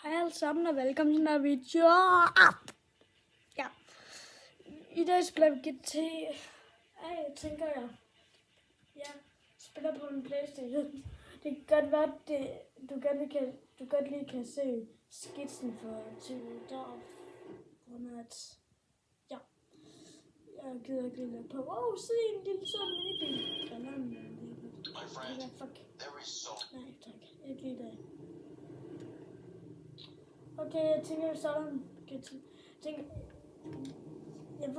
Hej alle sammen og velkommen til den her video. Ja. I dag spiller vi GTA, tænker jeg. Ja, spiller på en PlayStation. Det kan godt være, at du godt lige kan se skitsen for TV der. At ja, jeg gider ikke lige lade på. Se en lille sådan minibil. Fuck. Nej, tak. Ikke lige i dag. Okay, jeg tænker, vi starter med jeg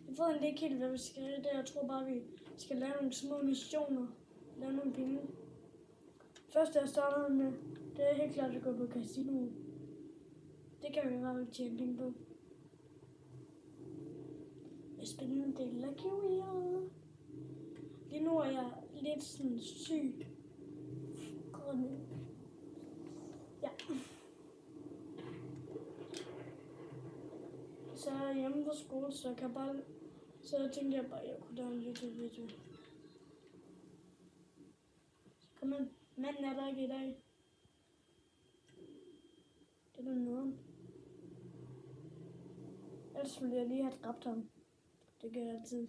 ved egentlig ikke helt, hvad vi skal i dag. Jeg tror bare, vi skal lave nogle små missioner. Lave nogle penge. Første, jeg starter med, det er helt klart at gå på casino. Det kan vi bare tjene penge på. Det er spændende, det er Lucky Wheel. Lige nu er jeg lidt sådan syg. Ja. Så er jeg hjemme på skole, så jeg kan bare... Så tænkte jeg bare, at jeg kunne lave en YouTube-video. Kom ind. Manden er der ikke i dag. Det er noget. Ellers ville jeg lige have dræbt ham. Det gør jeg altid.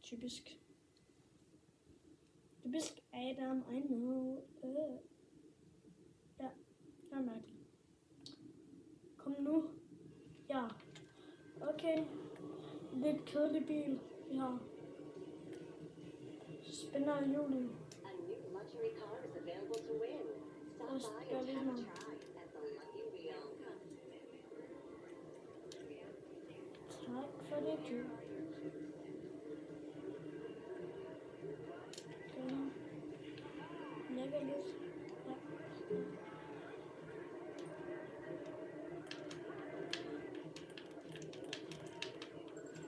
Typisk. Typisk Adam, I know. Ja, det er mærkeligt. Kom nu. Ja. Okay. Lidt kedelig bil, vi har. Spænder i julen. Tak for det, du. Lækker lidt. Ja.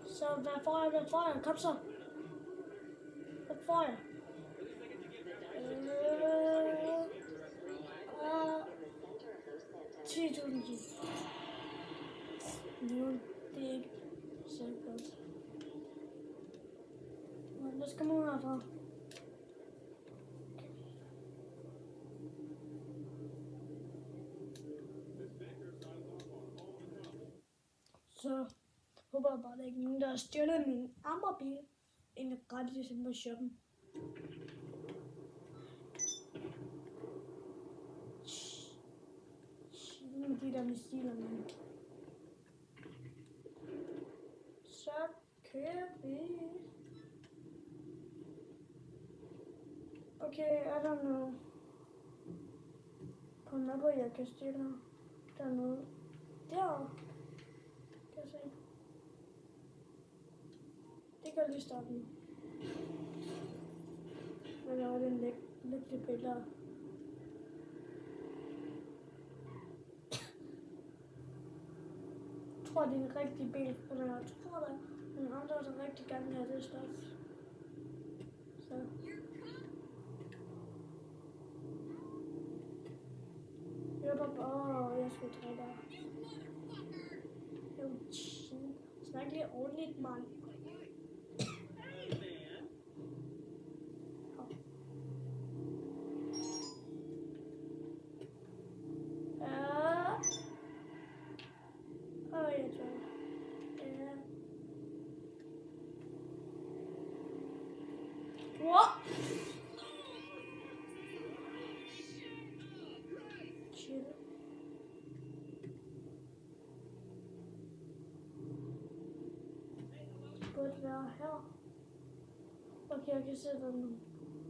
Så hvad får jeg? Kom så. Hvad får jeg? 10.000. Nu, det er ikke så godt. Hvad skal man herfra? Så håber jeg bare, at der ikke er nogen, der har stjålet min ammerbil. En gratis inde på shoppen. Med de der missiler, man. Så kører vi. Okay, er der noget på mapper, jeg kan stjæle? Der er noget derovre. Kan jeg se? Det kan jeg lige starte nu. Men der var den lygtige billeder. Jeg tror, det er en rigtig bil, eller jeg tror det. Men andre er rigtig gerne vil have det stof. Så. Jeg var bare, jeg skulle tage der. Jo, snak lige ordentligt, mand. Chill. Burde være her. Okay, jeg kan se, der er nogle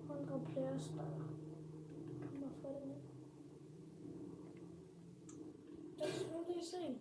100 players, der kommer fra det. Jeg skal lige se.